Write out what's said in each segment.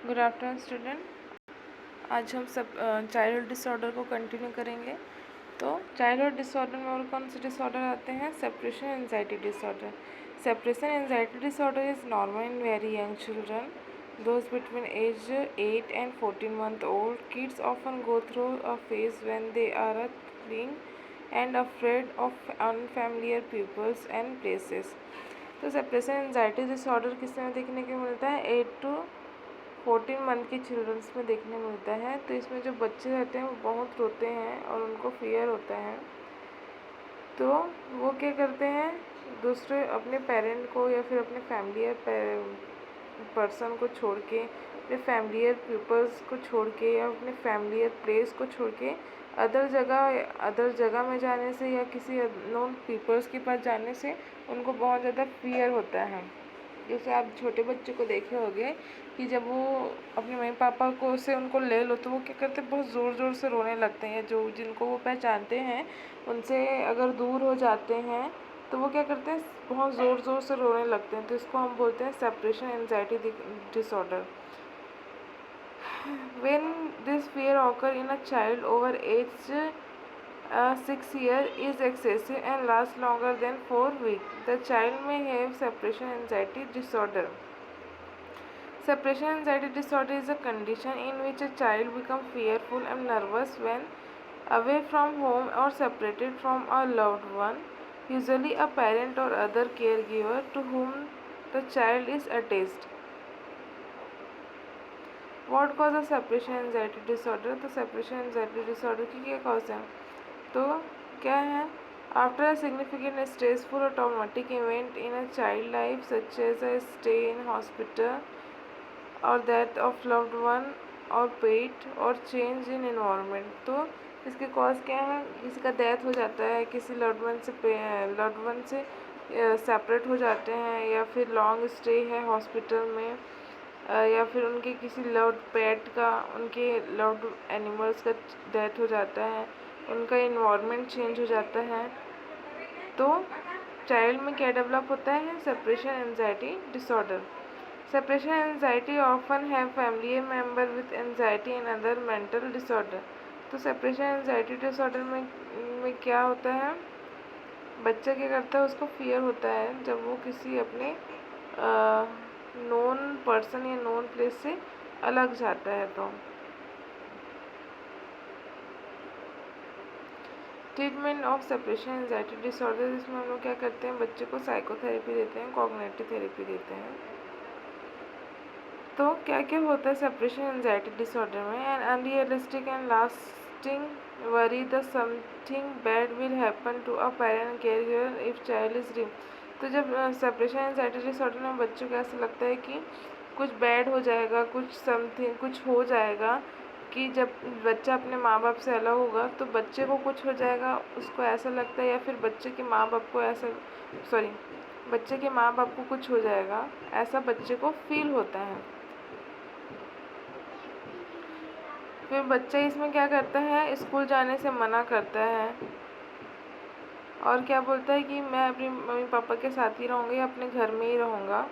Good afternoon student. आज हम सब चाइल्डहुड डिसऑर्डर को कंटिन्यू करेंगे। तो चाइल्डहुड डिसऑर्डर में और कौन से डिसऑर्डर आते हैं? Separation anxiety disorder. Separation anxiety disorder is normal in very young children, those between age 8 and 14 month old. Kids often go through a phase when they are clingy and afraid of unfamiliar peoples and places. तो separation anxiety disorder किस में देखने को मिलता है? 8 to 14 month के children's में देखने मिलता है। तो इसमें जो बच्चे रहते हैं वो बहुत रोते हैं और उनको फियर होता है। तो वो क्या करते हैं, दूसरे अपने पेरेंट को या फिर अपने फैमिली पर्सन को छोड़ के, अपने फैमिलियर पीपल्स को छोड़ के या अपने फैमिलियर प्लेस को छोड़ के अदर जगह में जाने से या किसी नोन पीपल्स के पास जाने से उनको बहुत ज़्यादा फियर होता है। जैसे आप छोटे बच्चे को देखे होंगे कि जब वो अपने मम्मी पापा को से उनको ले लो तो वो क्या करते हैं, बहुत ज़ोर ज़ोर से रोने लगते हैं। जो जिनको वो पहचानते हैं उनसे अगर दूर हो जाते हैं तो वो क्या करते हैं, बहुत ज़ोर ज़ोर से रोने लगते हैं। तो इसको हम बोलते हैं separation anxiety disorder. When this fear occurs in a child over age 6 years is excessive and lasts longer than 4 weeks, the child may have separation anxiety disorder. Separation anxiety disorder is a condition in which a child becomes fearful and nervous when away from home or separated from a loved one, usually a parent or other caregiver to whom the child is attached. What causes separation anxiety disorder? तो separation anxiety disorder की क्या cause है? तो क्या है? After a significant stressful or traumatic event in a child life such as a stay in hospital और death of loved one और पेट और चेंज इन एनवायरनमेंट। तो इसके कॉज क्या है? किसी का डेथ हो जाता है, किसी लव्ड वन से सेपरेट हो जाते हैं, या फिर लॉन्ग स्टे है हॉस्पिटल में, या फिर उनके किसी लव्ड पेट का, उनके लव्ड एनिमल्स का डेथ हो जाता है, उनका एनवायरनमेंट चेंज हो जाता है। तो चाइल्ड में क्या डेवलप होता है? Separation anxiety disorder. Separation anxiety often have family member with anxiety and other mental disorder. तो separation anxiety disorder में क्या होता है? बच्चा क्या करता है, उसको फियर होता है जब वो किसी अपने नोन पर्सन या नोन प्लेस से अलग जाता है। तो treatment of separation anxiety disorder, इसमें हम लोग क्या करते हैं, बच्चे को साइकोथेरेपी देते हैं, कॉग्निटिव थेरेपी देते हैं। तो क्या क्या होता है सेपरेशन एंजाइटी डिसऑर्डर में? An unrealistic and lasting worry the something bad will happen to a parent care if child is dream. तो जब सेपरेशन एंजाइटी डिसऑर्डर में बच्चों को ऐसा लगता है कि कुछ बैड हो जाएगा, कुछ हो जाएगा, कि जब बच्चा अपने माँ बाप से अलग होगा तो बच्चे को कुछ हो जाएगा, उसको ऐसा लगता है, या फिर बच्चे के माँ बाप को कुछ हो जाएगा, ऐसा बच्चे को फील होता है। फिर बच्चा इसमें क्या करता है, स्कूल जाने से मना करता है और क्या बोलता है कि मैं अपनी मम्मी पापा के साथ ही रहूँगा या अपने घर में ही रहूँगा।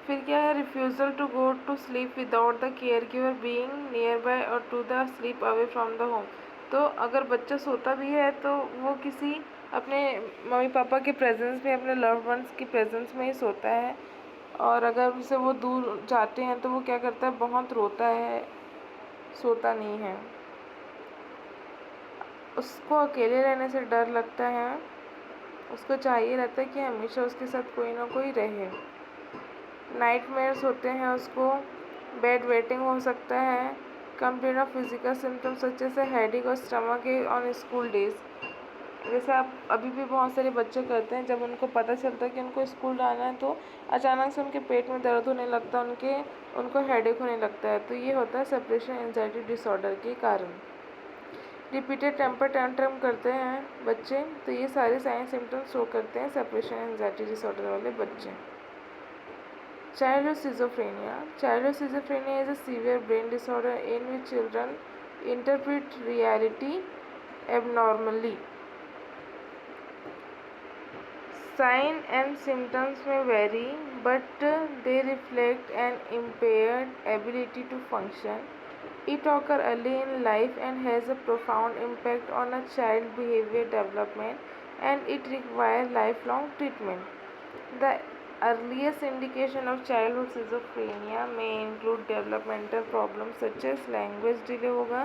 फिर क्या है, refusal to go to sleep without the care giver being nearby or to the sleep away from the home. तो अगर बच्चा सोता भी है तो वो किसी अपने मम्मी पापा के प्रेजेंस में, अपने लव्ड वंस की प्रेजेंस में ही सोता है, और अगर उनसे वो दूर जाते हैं तो वो क्या करता है, बहुत रोता है, सोता नहीं है। उसको अकेले रहने से डर लगता है, उसको चाहिए रहता है कि हमेशा उसके साथ कोई ना कोई रहे। नाइटमेयर्स होते हैं उसको, बेड वेटिंग हो सकता है, complain of physical symptoms such as headache और स्टमक ऑन स्कूल डेज। जैसे आप अभी भी बहुत सारे बच्चे करते हैं, जब उनको पता चलता है कि उनको स्कूल जाना है तो अचानक से उनके पेट में दर्द होने लगता है, उनको हेडेक होने लगता है। तो ये होता है सेपरेशन एंजाइटी डिसऑर्डर के कारण। रिपीटेड टेम्पर टेंट्रम करते हैं बच्चे, तो ये सारे साइन सिम्टम्स शो करते हैं सेपरेशन एंजाइटी डिसऑर्डर वाले बच्चे। Childhood schizophrenia. Childhood schizophrenia is a severe brain disorder in which children interpret reality abnormally. Sign and symptoms may vary, but they reflect an impaired ability to function. It occurs early in life and has a profound impact on a child's behavior development, and it requires lifelong treatment. The earliest indication of childhood schizophrenia may include developmental problems such as language delay होगा,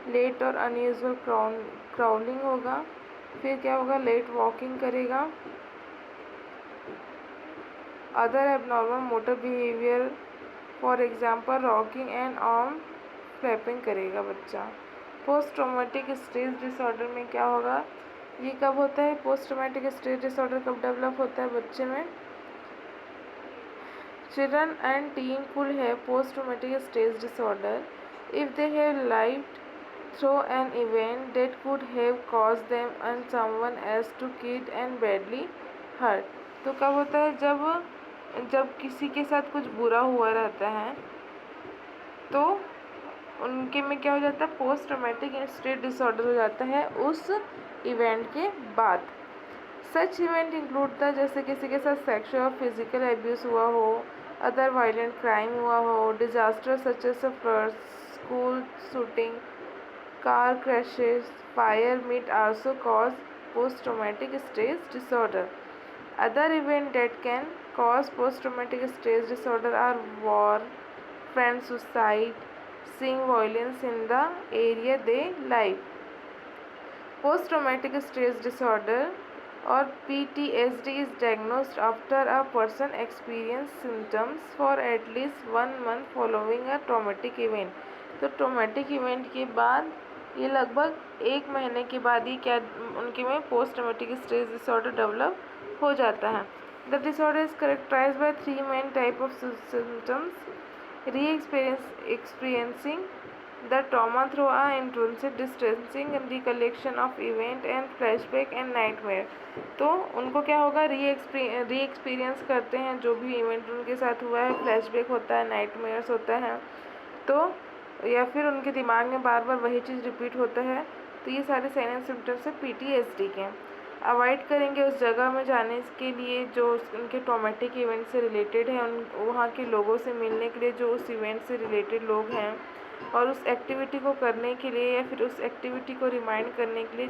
late और unusual crawling होगा, फिर क्या होगा, late walking करेगा, other abnormal motor behaviour, for example rocking and arm flapping करेगा बच्चा। Post traumatic stress disorder में क्या होगा, ये कब होता है, पोस्ट ट्रॉमेटिक स्ट्रेस डिसऑर्डर कब डेवलप होता है बच्चे में? Children and teen could have post-traumatic stress disorder if they have lived through an event that could have caused them and someone else to killed and badly hurt। तो कब होता है, जब किसी के साथ कुछ बुरा हुआ रहता है तो उनके में क्या हो जाता है, पोस्ट ट्रॉमेटिक स्ट्रेस डिसऑर्डर हो जाता है उस इवेंट के बाद। सच इवेंट इंक्लूड था जैसे किसी के साथ सेक्सुअल और फिजिकल एब्यूज़ हुआ हो, अदर वायलेंट क्राइम हुआ हो, disaster such as floods, school shooting, car crashes, fire might also cause post traumatic stress disorder. Other events that can cause post-traumatic stress disorder are war, friend suicide, seeing violence in the area they live. Post-traumatic stress disorder or PTSD is diagnosed after a person experiences symptoms for at least 1 month following a traumatic event। तो traumatic event के बाद ये लगभग 1 महीने के बाद ही क्या उनके में post traumatic stress disorder develop हो जाता है। The disorder is characterised by 3 main type of symptoms, experiencing the trauma through a intrusive distressing recollection of event and flashback and nightmare। तो उनको क्या होगा, री एक्सपीरियंस करते हैं जो भी इवेंट उनके साथ हुआ है, फ्लैशबैक होता है, नाइटमेयर्स होता है, तो या फिर उनके दिमाग में बार बार वही चीज़ रिपीट होता है। तो ये सारे साइन एंड सिम्टम्स है PTSD के। अवॉइड करेंगे उस जगह में जाने के लिए जो उनके ट्रॉमेटिक इवेंट से रिलेटेड है, उन वहाँ के लोगों से मिलने के लिए जो उस इवेंट से रिलेटेड लोग हैं, और उस एक्टिविटी को करने के लिए या फिर उस एक्टिविटी को रिमाइंड करने के लिए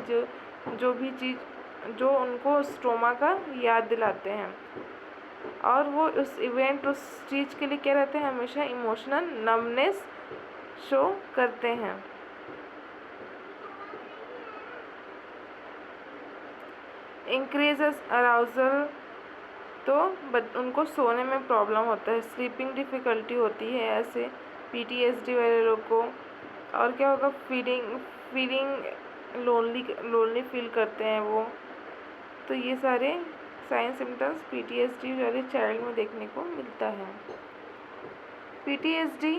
जो भी चीज़ जो उनको उस ट्रॉमा का याद दिलाते हैं, और वो उस इवेंट उस चीज़ के लिए क्या रहते हैं, हमेशा इमोशनल नमनेस शो करते हैं। इंक्रीजेस अराउजल, तो उनको सोने में प्रॉब्लम होता है, स्लीपिंग डिफ़िकल्टी होती है ऐसे PTSD वाले लोग को। और क्या होगा, फीलिंग लोनली फील करते हैं वो। तो ये सारे साइन सिम्टम्स PTSD वाले चाइल्ड में देखने को मिलता है। PTSD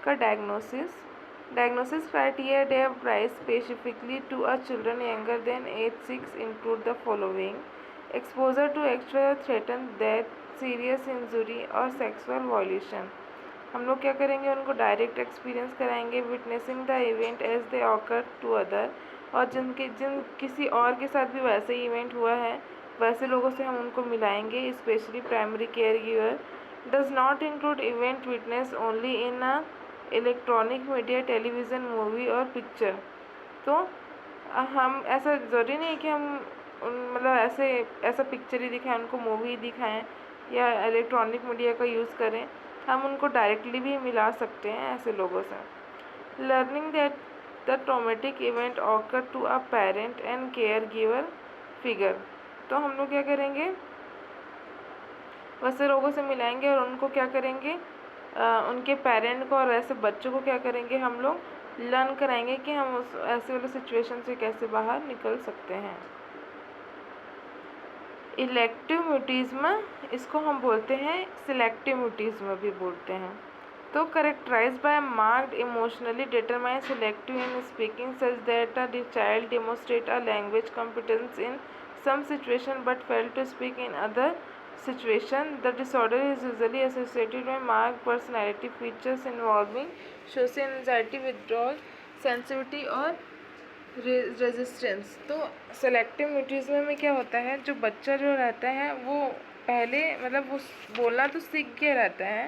का diagnosis criteria they apply specifically to a children younger than age 6 include the following: exposure to actual or threatened death, serious injury और sexual violation। हम लोग क्या करेंगे, उनको डायरेक्ट एक्सपीरियंस कराएंगे, witnessing the event as they occur to other, और जिन किसी और के साथ भी वैसे ही इवेंट हुआ है वैसे लोगों से हम उनको मिलाएंगे, specially primary care giver. Does not include event witness only in a electronic media, television, movie और पिक्चर। तो हम ऐसा ज़रूरी नहीं कि हम मतलब ऐसा पिक्चर ही दिखाएं, उनको मूवी दिखाएं या इलेक्ट्रॉनिक मीडिया का यूज़ करें, हम उनको डायरेक्टली भी मिला सकते हैं ऐसे लोगों से। Learning that the traumatic event occur to a parent and care giver figure. तो हम लोग क्या करेंगे, वैसे लोगों से मिलाएंगे और उनको क्या करेंगे, उनके पेरेंट को और ऐसे बच्चों को क्या करेंगे, हम लोग लर्न कराएंगे कि हम उस ऐसे वाले सिचुएशन से कैसे बाहर निकल सकते हैं। इलेक्टिव म्यूटिज्म, इसको हम बोलते हैं सिलेक्टिव म्यूटिज्म भी बोलते हैं। तो characterise by marked emotionally determine selective in speaking such that a child demonstrate a language competence in some situation but fail to speak in other situation। The disorder is usually associated with marked personality features involving social anxiety, withdrawal, sensitivity और resistance. तो selective mutism में क्या होता है, जो बच्चा जो रहता है वो पहले मतलब वो बोलना तो सीख के रहता है,